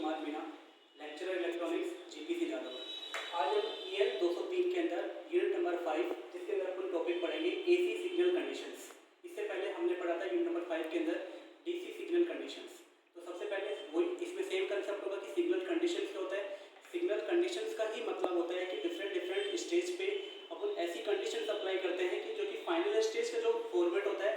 Kumar Meena, lecturer electronics GPC Yadav. आज हम EL 203 के अंदर यूनिट नंबर 5 जिसके अंदर अपन टॉपिक पढ़ेंगे AC सिग्नल कंडीशंस। इससे पहले हमने पढ़ा था यूनिट नंबर 5 के अंदर DC सिग्नल कंडीशंस। तो सबसे पहले वही इसमें सेम कंसेप्ट होगा कि सिग्नल कंडीशंस क्या होता है। सिग्नल कंडीशंस का ही मतलब होता है कि डिफरेंट स्टेज पे अपन ऐसी कंडीशंस अप्लाई करते हैं कि जो कि फाइनल स्टेज का जो फॉर्मेट होता है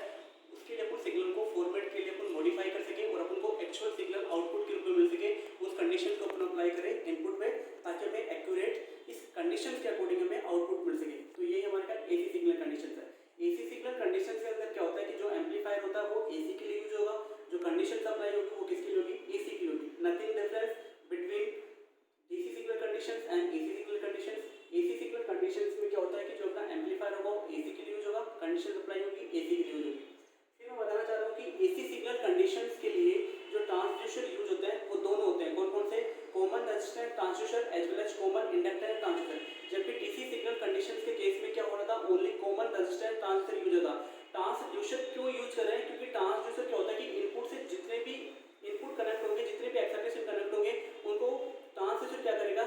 उसके लिए अपन सिग्नल को फॉर्मेट के लिए अपन मॉडिफाई कर सके और अपन को एक्चुअल सिग्नल आउटपुट के रूप में मिल सके। उस कंडीशन को अपन अप्लाई करें इनपुट में ताकि हमें एक्यूरेट इस कंडीशन के अकॉर्डिंग हमें आउटपुट मिल सके। तो यही हमारे का एसी सिग्नल कंडीशन है। एसी सिग्नल कंडीशन के अंदर क्या होता है कि जो एम्पलीफायर होता है वो एसी के लिए यूज होगा, जो कंडीशन अप्लाई होगी वो किसके लिए होगी, एसी के लिए होगी। Nothing difference between DC signal conditions and AC signal conditions. AC signal conditions में क्या होता है कि जो अपना एम्पलीफायर होगा वो एसी के लिए यूज होगा, कंडीशन अप्लाई होगी एसी के लिए यूज होगी। फिर मैं बताना चाह रहा हूँ कि एसी सिग्नल कंडीशंस के लिए जो ट्रांसड्यूसर यूज होते हैं वो दोनों होते हैं। कौन कौन से, common resistance transducer as well as common inductor transducer. जबकि डीसी सिग्नल कंडीशंस के केस में क्या हो रहा था, only common resistance transducer use होता। ट्रांसड्यूसर क्यों यूज कर रहे हैं, क्योंकि ट्रांसड्यूसर क्या होता है कि इनपुट से जितने भी इनपुट कनेक्ट होंगे, जितने भी एक्साइटेशन कनेक्ट होंगे उनको ट्रांसड्यूसर क्या करेगा,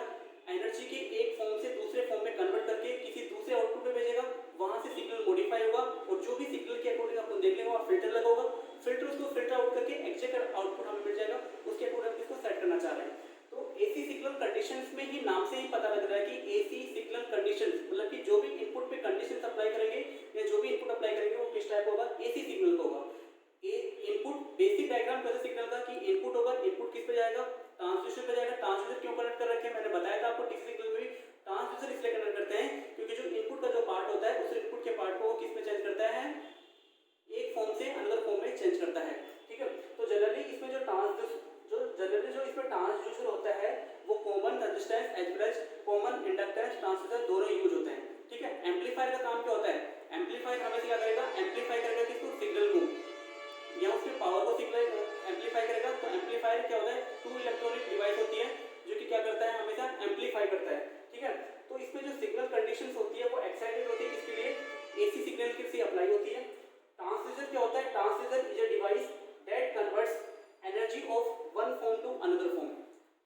एनर्जी के एक फॉर्म से दूसरे फॉर्म में कन्वर्ट करके किसी दूसरे आउटपुट में भेजेगा। वहां से सिग्नल मॉडिफाई होगा और जो भी सिग्नल के अकॉर्डिंग अपन देख लेंगे और फिल्टर लगा होगा, फिल्टर उसको फिल्टर आउट करके एग्जैक्ट आउटपुट हमें मिल जाएगा। उसके अकॉर्डिंग इसको सेट करना चाह रहे हैं। तो एसी सिग्नल कंडीशंस में ही नाम से ही पता लग रहा है कि एसी सिग्नल कंडीशंस मतलब कि जो भी इनपुट पे कंडीशंस अप्लाई करेंगे या जो भी इनपुट अप्लाई करेंगे वो किस टाइप होगा, एसी सिग्नल का होगा। इनपुट बेसिक डायग्राम कैसे सिग्नल का कि इनपुट होगा, इनपुट किस पे जाएगा, ट्रांसड्यूसर पे जाएगा। ट्रांसड्यूसर क्यों कनेक्ट कर रखे हैं मैंने बताया था आपको डीसी सिग्नल में। ट्रांसड्यूसर इसलिए कनेक्ट करते हैं क्योंकि जो इनपुट का जो पार्ट होता है उस इनपुट के पार्ट को वो किस में चेंज करता है, एक फॉर्म से अनदर फॉर्म में चेंज करता है। ठीक है, तो जनरली इसमें जो इसमें ट्रांसड्यूसर होता है वो common resistance as well as common inductance transducer दोनों यूज होते हैं। ठीक है, एम्पलीफायर का काम क्या होता है, एम्पलीफायर हमें क्या करेगा, एम्पलीफाई करेगा किसको, सिग्नल को या उसके पावर को सिग्नल एम्पलीफाई करेगा। तो एम्पलीफायर क्या होता है, टू इलेक्ट्रॉनिक डिवाइस होती है जो कि क्या करता है, हमेशा एम्पलीफाई करता है। ठीक है, तो इसमें जो सिग्नल कंडीशंस होती है वो एक्साइटेड होती है किसके लिए, एसी सिग्नल के लिए अप्लाई होती है। ट्रांसड्यूसर क्या होता है, transducer is a device that converts energy of one form to another form.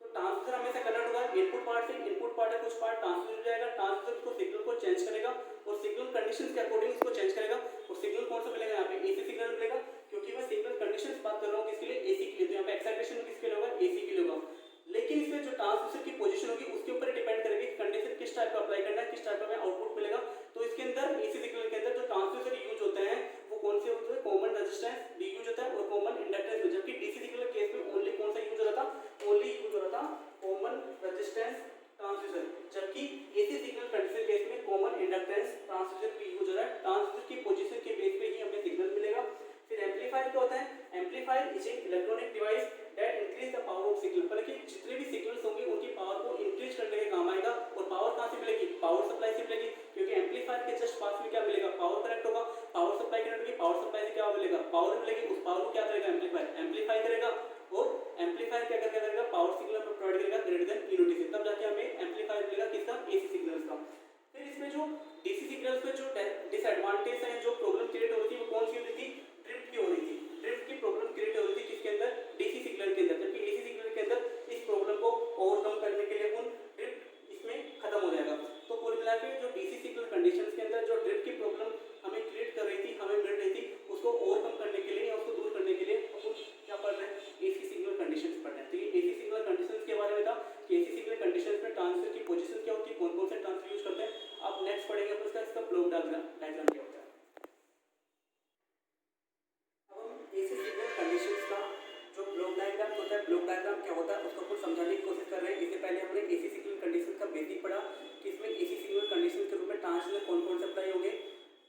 तो ट्रांसड्यूसर हमेशा कन्वर्ट होगा इनपुट पार्ट से, इनपुट पार्ट है कुछ पार्ट ट्रांसड्यूसर जाएगा, ट्रांसड्यूसर को सिग्नल को चेंज करेगा और सिग्नल कंडीशंस के अकॉर्डिंग इसको चेंज करेगा। और सिग्नल कौन सा मिलेगा, यहाँ पे एसी सिग्नल मिलेगा क्योंकि मैं सिग्नल कंडीशंस बात कर रहा हूँ किसके लिए, एसी के लिए। तो यहाँ पे एक्साइटेशन किसके लिए होगा, एसी के लिए होगा। लेकिन इसमें जो ट्रांसड्यूसर की पोजीशन होगी उसके ऊपर डिपेंड करेगी कि कंडीशन किस टाइप का अप्लाई करना है, किस टाइप का हमें आउटपुट मिलेगा। तो इसके अंदर एसी सिग्नल के अंदर जो ट्रांसड्यूसर यूज होते हैं वो कौन से होते हैं, कॉमन रेजिस्टेंस डी यूज होता है और कॉमन इंडक्टेंस। जबकि डीसी सिग्नल केस में ओनली कौन सा यूज हो रहा था, ओनली यूज हो रहा था कॉमन रेजिस्टेंस ट्रांसड्यूसर। जबकि एसी सिग्नल कंडीशन केस में कॉमन इंडक्टेंस ट्रांसड्यूसर की यूज हो रहा है। ट्रांसड्यूसर की पोजीशन के बेस पे ही हमें सिग्नल मिलेगा। फिर एम्पलीफायर क्या होता है, amplifier is a electronic device that increase the power of signal. मतलब कि जितने भी सिग्नल्स होंगे उनकी पावर को इंक्रीज करने के काम आएगा। और पावर कहां से मिलेगी, पावर सप्लाई से मिलेगी क्योंकि एम्पलीफायर के जस्ट पास में क्या मिलेगा, पावर कनेक्ट होगा। पावर सप्लाई कनेक्ट होगी, पावर सप्लाई से क्या मिलेगा, पावर मिलेगी। उस पावर को क्या करेगा एम्पलीफायर, एम्पलीफाई करेगा और एम्पलीफायर क्या करेगा, पावर सिग्नल में प्रोवाइड करेगा ग्रेटर देन यूनिटी से। तब जाके हमें एम्पलीफायर मिलेगा किसका, एसी सिग्नल्स का। फिर इसमें जो डीसी सिग्नल्स में जो डिसएडवांटेज है, जो प्रॉब्लम क्रिएट हो रही थी वो कौन सी हो रही थी, ड्रिफ्ट की हो रही थी। ड्रिफ्ट की प्रॉब्लम क्रिएट हो रही थी किसके अंदर, डीसी सिग्नल के अंदर। जबकि एसी सिग्नल के अंदर इस प्रॉब्लम को ओवरकम करने के लिए उन ड्रिफ्ट इसमें खत्म हो जाएगा। तो कुल मिला के जो डीसी सिग्नल कंडीशंस के अंदर जो ड्रिफ्ट की प्रॉब्लम हमें क्रिएट कर रही थी, हमें मिल रही थी, उसको ओवरकम करने के लिए या उसको दूर करने के लिए अपन क्या पढ़ रहे हैं, एसी सिग्नल कंडीशंस पढ़ रहे हैं। तो ये एसी सिग्नल कंडीशंस के बारे में था कि एसी सिग्नल कंडीशंस में ट्रांसड्यूसर की पोजीशन क्या होती है, कौन कौन से ट्रांसड्यूसर यूज करते हैं। अब नेक्स्ट पढ़ेंगे अपन इसका ब्लॉक डायग्राम क्या होता है। अब हम एसी सिग्नल कंडीशंस का जो ब्लॉक डायग्राम होता है, ब्लॉक डायग्राम क्या होता है उसको कुछ समझाने की कोशिश कर रहे हैं। इससे पहले हमने एसी सिग्नल कंडीशन का बेसिक पढ़ा कि इसमें एसी सिग्नल कंडीशन के रूप में ट्रांसड्यूसर कौन कौन से अप्लाई होंगे,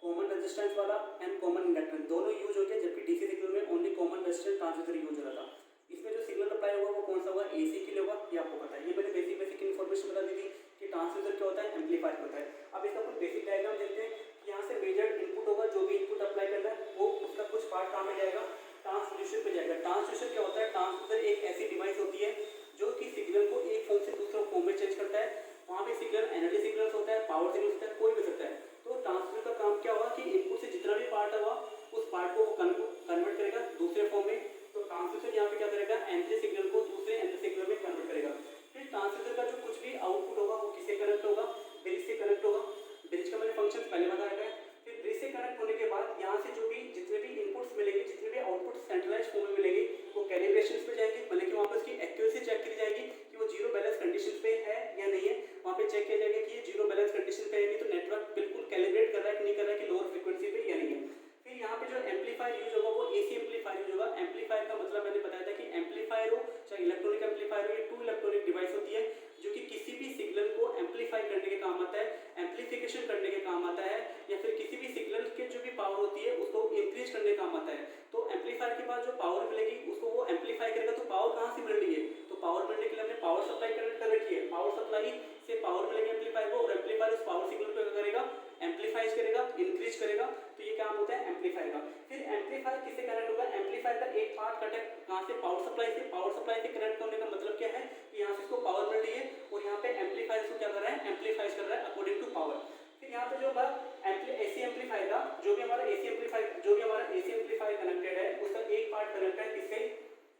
कॉमन रेजिस्टेंस वाला एंड कॉमन इंडक्टेंस दोनों यूज हो गए। जबकि डीसी सिग्नल में only common resistance transducer use हो रहा था। इसमें जो सिग्नल अप्लाई होगा वो कौन सा होगा, एसी के लिए होगा, ये आपको पता है। ये मैंने बेसिक इन्फॉर्मेशन बता दी थी कि ट्रांसड्यूसर क्या होता है, एम्पलीफायर होता है। अब इसका अपन बेसिक डायग्राम देखते हैं। यहाँ से मेजर इनपुट होगा, जो भी इनपुट अप्लाई करना है वो उसका कुछ पार्ट कहाँ में जाएगा, ट्रांसड्यूसर पे जाएगा। ट्रांसड्यूसर क्या होता है, ट्रांसड्यूसर एक ऐसी डिवाइस होती है जो कि सिग्नल को एक फॉर्म से दूसरे फॉर्म में चेंज करता है। वहाँ पे सिग्नल एनर्जी सिग्नल होता है, पावर सिग्नल होता है, कोई भी सकता है। तो ट्रांसड्यूसर का काम क्या होगा कि इनपुट से जितना भी पार्ट होगा उस पार्ट को कन्वर्ट करेगा दूसरे फॉर्म में। तो ट्रांसड्यूसर यहाँ पे क्या करेगा, एनर्जी सिग्नल को दूसरे एनर्जी सिग्नल में कन्वर्ट कंडीशंस पे जाएंगे, मतलब कि वहाँ पे उसकी एक्यूरेसी चेक की जाएगी कि वो जीरो बैलेंस कंडीशन पे है या नहीं है। वहाँ पे चेक किया जाएगा कि ये जीरो बैलेंस कंडीशन पे है नहीं तो नेटवर्क बिल्कुल कैलिब्रेट कर रहा है कि नहीं कर रहा है कि लोअर फ्रीक्वेंसी पे या नहीं है। फिर यहाँ पे जो एम्पलीफायर यूज होगा वो एसी एम्पलीफायर यूज होगा। एम्पलीफायर का मतलब मैंने बताया था कि एम्पलीफायर हो चाहे इलेक्ट्रॉनिक एम्पलीफायर हो, ये टू इलेक्ट्रॉनिक डिवाइस होती है जो कि किसी भी सिग्नल को एम्पलीफाई करने के काम आता है, एम्पलीफिकेशन करने के काम आता है, या फिर किसी भी सिग्नल के जो भी पावर होती है उसको इंक्रीज करने का काम आता है। तो एम्पलीफायर के बाद जो पावर मिलेगी उसको वो एम्पलीफाई करेगा। तो पावर कहाँ से मिल रही है, तो पावर मिलने के लिए हमने पावर सप्लाई कनेक्ट कर रखी है। पावर सप्लाई से पावर मिलेगी एम्पलीफायर को और एम्पलीफायर उस पावर सिग्नल को करेगा, एम्पलीफाइज करेगा, इंक्रीज करेगा। तो ये काम होता है एम्पलीफायर का। फिर एम्पलीफायर किससे कनेक्ट होगा, एम्पलीफायर का एक पार्ट कनेक्ट कहाँ से, पावर सप्लाई से। पावर सप्लाई से कनेक्ट होने का मतलब क्या है कि यहाँ से इसको पावर मिल रही है और यहाँ पे एम्पलीफायर इसको क्या कर रहा है, एम्पलीफाइज कर रहा है अकॉर्डिंग टू पावर। फिर यहाँ पे जो एसी एम्पलीफायर का जो भी हमारा एसी एम्पलीफायर कनेक्टेड है उसका एक पार्ट कनेक्ट है किससे,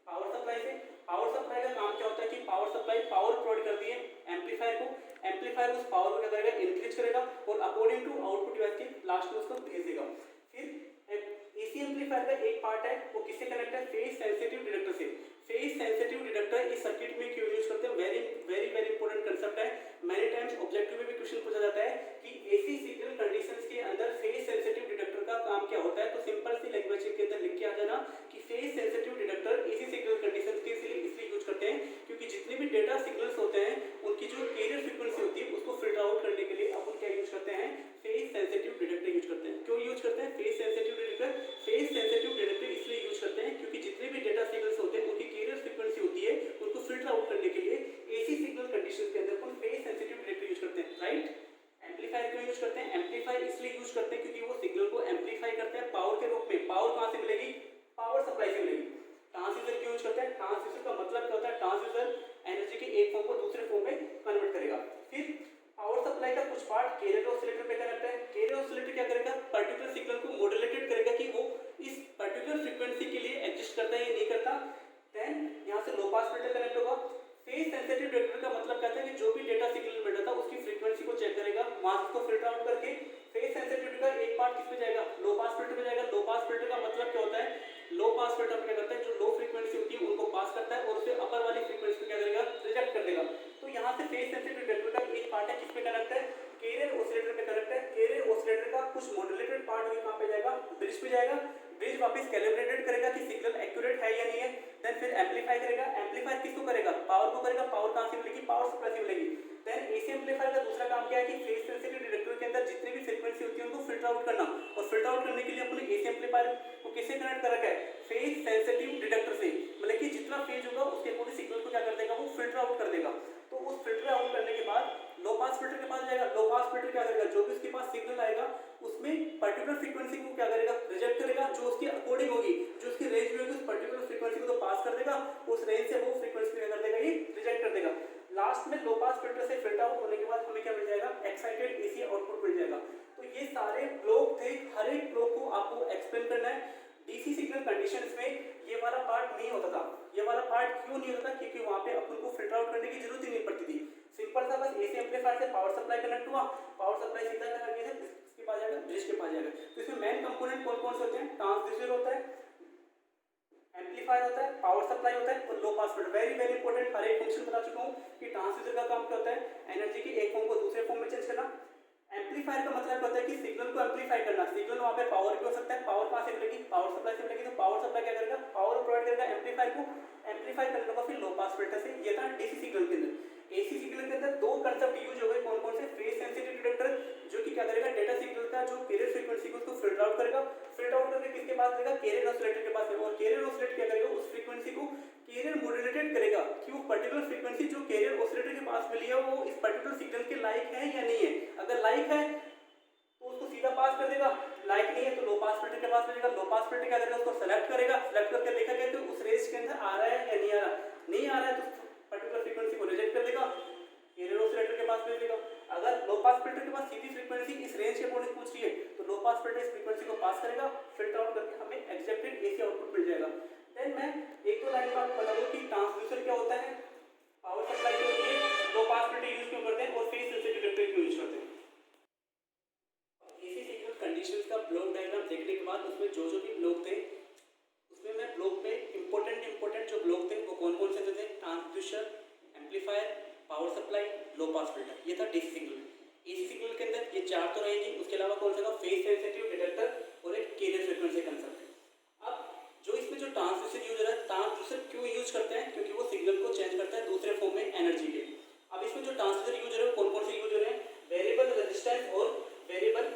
पावर सप्लाई से। पावर सप्लाई का काम क्या होता है कि पावर सप्लाई पावर प्रोवाइड करती है एम्पलीफायर को, एम्पलीफायर उस पावर को क्या करेगा, इंक्रीज करेगा और अकॉर्डिंग टू आउटपुट डिवाइस के लास्ट में उसको भेज देगा। फिर एसी एम्पलीफायर का एक पार्ट है वो किससे कनेक्ट है, फेज सेंसिटिव डिटेक्टर से। फेज सेंसिटिव डिटेक्टर इस सर्किट में क्यों यूज करते हैं, very very very important concept है। मैनी टाइम्स ऑब्जेक्टिव में भी क्वेश्चन पूछा जाता है कि एसी सिग्नल कंडीशंस के अंदर फेज सेंसिटिव डिटेक्टर का काम क्या होता है। तो सिंपल सी लैंग्वेज के अंदर लिख के आ जाना कि phase sensitive detector AC signal conditions के इसलिए यूज करते हैं क्योंकि जितने भी डेटा सिग्नल्स होते हैं उनकी जो कैरियर फ्रीक्वेंसी होती है उसको फिल्टर आउट करने के लिए अपन क्या यूज करते हैं, फेज सेंसिटिव डिटेक्टर यूज करते हैं। क्यों यूज करते हैं phase sensitive detector, phase sensitive detector इसलिए यूज करते हैं क्योंकि जितने भी डेटा सिग्नल्स होते हैं उनकी कैरियर फ्रीक्वेंसी होती है उनको फिल्टर आउट करने के लिए एसी सिग्नल कंडीशंस के अंदर अपन फेज सेंसिटिव डिटेक्टर यूज करते हैं, राइट। एम्पलीफायर क्यों यूज करते हैं, एम्पलीफायर इसलिए यूज करते हैं क्योंकि वो सिग्नल को एम्पलीफाई करते हैं पावर के रूप में। पावर कहां से मिलेगी, पावर सप्लाई से मिलेगी। ट्रांसड्यूसर क्यों यूज करते हैं, ट्रांसड्यूसर का मतलब क्या होता है, ट्रांसड्यूसर एनर्जी के एक फॉर्म को दूसरे फॉर्म में कन्वर्ट करेगा। फिर पावर सप्लाई का कुछ पार्ट कैरियर ऑसिलेटर पे कनेक्ट है। कैरियर ऑसिलेटर क्या करेगा, पर्टिकुलर सिग्नल को मॉड्यूलेटेड करेगा कि वो इस पर्टिकुलर फ्रीक्वेंसी के लिए एडजस्ट करता है या नहीं करता। देन यहां से लो पास फिल्टर कनेक्ट होगा। फेज सेंसिटिव डिटेक्टर का मतलब कहता है कि जो भी डेटा सिग्नल मिल रहा था उसकी फ्रीक्वेंसी को चेक करेगा, वहां से उसको फिल्टर आउट करके फेज सेंसिटिविटी का एक पार्ट किस पे जाएगा, लो पास फिल्टर पे जाएगा। लो पास फिल्टर का मतलब क्या होता है, लो पास फिल्टर क्या करता है, जो लो फ्रीक्वेंसी होती है उनको पास करता है और उसे अपर वाली फ्रीक्वेंसी को क्या करेगा, रिजेक्ट कर देगा। तो यहाँ से फेज सेंसिटिव डिटेक्टर का एक पार्ट है किस पे कनेक्ट है, कैरियर ऑसिलेटर पे कनेक्ट है। कैरियर ऑसिलेटर का कुछ मॉड्यूलेटेड पार्ट कहां पे जाएगा, ब्रिज पे जाएगा। ब्रिज वापस कैलिब्रेटेड करेगा कि सिग्नल एक्यूरेट है या नहीं है। देन फिर एम्पलीफाई करेगा। एम्पलीफाई किसको करेगा, पावर को करेगा। पावर कहां से मिलेगी, पावर सप्लाई से मिलेगी। देन एसी एम्पलीफायर का दूसरा काम क्या है कि फेज सेंसिटिव डिटेक्टर के अंदर जितनी भी फ्रीक्वेंसी होती है उनको फिल्टर आउट करना, और फिल्टर आउट करने के लिए अपने एसी एम्पलीफायर को किससे कनेक्ट कर रखा है, फेज सेंसिटिव डिटेक्टर से। मतलब कि जितना फेज होगा उसके पूरे सिग्नल को क्या कर देगा, वो फिल्टर आउट कर देगा। तो उस फिल्टर आउट करने के बाद लो पास फिल्टर के पास जाएगा। लो पास फिल्टर क्या करेगा, जो भी उसके पास सिग्नल आएगा उसमें पर्टिकुलर फ्रीक्वेंसी को क्या करेगा, रिजेक्ट करेगा। जो उसकी अकॉर्डिंग होगी, जो उसकी रेंज में होगी उस पर्टिकुलर फ्रीक्वेंसी को तो पास कर देगा, उस रेंज से वो फ्रीक्वेंसी क्या कर देगा, ये रिजेक्ट कर देगा। लास्ट में लो पास फिल्टर से फिल्टर आउट होने के बाद हमें क्या मिल जाएगा, एक्साइटेड एसी आउटपुट मिल जाएगा। तो ये सारे ब्लॉक थे, हर एक ब्लॉक को आपको एक्सप्लेन करना है। डीसी सिग्नल कंडीशंस में ये वाला पार्ट नहीं होता था। ये वाला पार्ट क्यों नहीं होता था, क्योंकि वहां पे अपन को फिल्टर आउट करने की जरूरत ही नहीं पड़ती थी। सिंपल सा बस एसी एम्पलीफायर से पावर सप्लाई कनेक्ट हुआ, पावर सप्लाई सीधा कनेक्ट किया इसके पास जाएगा, ब्रिज के पास जाएगा। तो इसमें मेन कंपोनेंट कौन कौन से होते हैं, ट्रांसड्यूसर होता है, एम्पलीफायर होता है, पावर सप्लाई होता है और low pass filter. Very very important, हर एक फंक्शन बता चुका हूं कि ट्रांसड्यूसर का काम क्या होता है, एनर्जी के एक फॉर्म को दूसरे फॉर्म में चेंज करना। एम्पलीफायर का मतलब होता है कि सिग्नल को एम्पलीफाई करना। सिग्नल वहां पे पावर भी हो सकता है, पावर कहां से मिलेगी, पावर सप्लाई से मिलेगी। तो पावर सप्लाई क्या करेगा, पावर प्रोवाइड करेगा एम्पलीफायर को, एम्पलीफाई करने का फिर लो पास फिल्टर से। ये था डीसी सिग्नल के अंदर। एसी सिग्नल के अंदर दो कांसेप्ट यूज हो गए, कौन कौन से, फेज सेंसिटिव डिटेक्टर जो कि क्या करेगा, डेटा सिग्नल का जो कैरियर फ्रीक्वेंसी को उसको फिल्टर आउट करेगा। फिल्टर आउट करके किसके पास देगा, कैरियर ऑसिलेटर के पास देगा। और कैरियर ऑसिलेटर क्या करेगा, उस फ्रीक्वेंसी को कैरियर मॉड्यूलेटेड करेगा कि वो पर्टिकुलर फ्रीक्वेंसी जो कैरियर ऑसिलेटर के पास मिली है वो इस पर्टिकुलर सिग्नल के लायक है या नहीं है। अगर लायक है तो उसको सीधा पास कर देगा, लाइक नहीं है तो लो पास फिल्टर के पास मिलेगा। लो पास फिल्टर क्या करेगा, उसको सेलेक्ट करेगा, सेलेक्ट करके देखा गया तो उस रेंज के अंदर आ रहा है या नहीं आ रहा, नहीं आ रहा है तो पर्टिकुलर फ्रीक्वेंसी को रिजेक्ट कर देगा, कैरियर ऑसिलेटर के पास भेज देगा। अगर लो पास फिल्टर के पास सीधी फ्रीक्वेंसी इस रेंज के अकॉर्डिंग पूछ रही है तो लो पास फिल्टर इस फ्रीक्वेंसी को पास करेगा, फिल्टर आउट करके हमें एक्सपेक्टेड एसी आउटपुट मिल जाएगा। देन मैं एक दो लाइन बात बताऊंगा कि ट्रांसड्यूसर क्या होता है, पावर सप्लाई के लिए लो पास फिल्टर यूज क्यों करते हैं और फेज सेंसिटिव डिटेक्टर क्यों यूज करते हैं। एसी सिग्नल कंडीशंस का ब्लॉक डायग्राम देखने के बाद उसमें जो भी ब्लॉक थे उसमें मैं ब्लॉक में इंपॉर्टेंट जो block transducer, amplifier, power supply, low pass filter, ये था डीसी सिग्नल। एसी सिग्नल के अंदर ये चार तो रहेंगे, उसके अलावा कौन सा था, फेज सेंसिटिव डिटेक्टर और एक कैरियर फ्रीक्वेंसी कंसेप्ट। अब जो इसमें जो ट्रांसड्यूसर यूज हो रहा है, ट्रांसड्यूसर क्यों यूज करते हैं, क्योंकि वो सिग्नल को चेंज करता है दूसरे फॉर्म में एनर्जी के। अब इसमें जो ट्रांसड्यूसर यूज हो रहे हैं कौन कौन से यूज हो रहे हैं, वेरिएबल रेजिस्टेंस और वेरिएबल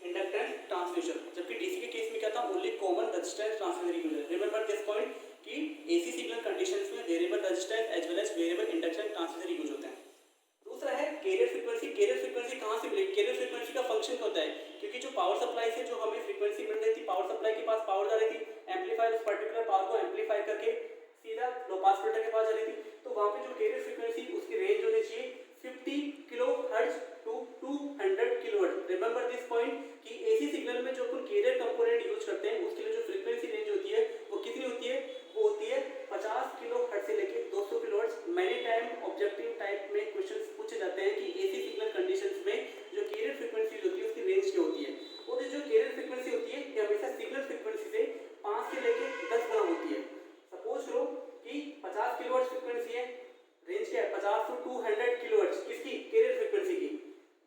इंडक्टेंस ट्रांसड्यूसर, जबकि डीसी के केस में क्या था, only common resistance transducer use है। रिमेंबर दिस पॉइंट कि एसी सिग्नल कंडीशंस में variable resistance as well as variable inductance transducer use होते हैं। दूसरा है कैरियर फ्रीक्वेंसी। कैरियर फ्रीक्वेंसी कहाँ से मिलेगी, कैरियर फ्रीक्वेंसी का फंक्शन क्या होता है, क्योंकि जो पावर सप्लाई से जो हमें फ्रीक्वेंसी मिल रही थी, पावर सप्लाई के पास पावर जा रही थी, एम्पलीफायर उस पर्टिकुलर पावर को एम्पलीफाई करके सीधा लो पास फिल्टर के पास जा रही थी, तो वहाँ पे जो कैरियर फ्रीक्वेंसी उसकी रेंज होनी चाहिए 50 kilohertz to 200 kilohertz. Remember this point कि एसी सिग्नल में जो अपन कैरियर कंपोनेंट यूज करते हैं उसके लिए जो फ्रीक्वेंसी रेंज होती है वो कितनी होती है, वो होती है 50 किलोहर्ट्ज से लेके 200 kilohertz. Many time objective type में क्वेश्चंस पूछे जाते हैं कि एसी सिग्नल कंडीशंस में जो कैरियर फ्रीक्वेंसी होती है उसकी रेंज क्या होती है, और जो कैरियर फ्रीक्वेंसी होती है ये हमेशा सिग्नल फ्रीक्वेंसी से 5 से लेके 10 गुना होती है। सपोज करो कि 50 किलोहर्ट्ज फ्रीक्वेंसी है, रेंज क्या है 50 टू 200 किलोहर्ट्ज, किसकी, कैरियर फ्रीक्वेंसी की,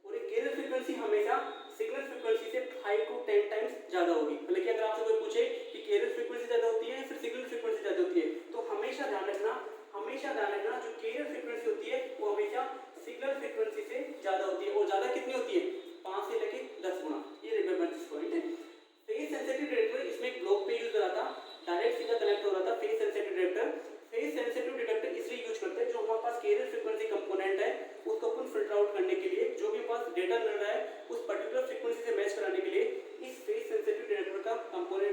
और ये कैरियर फ्रीक्वेंसी हमेशा सिग्नल फ्रीक्वेंसी से 5 टू 10 टाइम्स ज्यादा होगी। मतलब कि अगर आपसे कोई पूछे कि कैरियर फ्रीक्वेंसी ज्यादा होती है या फिर सिग्नल फ्रीक्वेंसी ज्यादा होती है, तो हमेशा ध्यान रखना जो कैरियर फ्रीक्वेंसी होती है वो हमेशा सिग्नल फ्रीक्वेंसी से ज्यादा होती है, और ज्यादा कितनी होती है, 5 से लेके 10 गुना। ये रिमेंबर दिस पॉइंट है। फेज सेंसिटिव डिटेक्टर इसमें एक ब्लॉक पे यूज करा था, डायरेक्ट सीधा कनेक्ट हो रहा था phase sensitive detector. Phase sensitive detector इसलिए यूज करते हैं जो हमारे पास कैरियर फ्रीक्वेंसी कंपोनेंट है उसको अपन फिल्टर आउट करने के लिए, जो भी पास डेटा मिल रहा है उस पर्टिकुलर फ्रीक्वेंसी से मैच कराने के लिए इस फेज सेंसिटिव डिटेक्टर का कंपोनेंट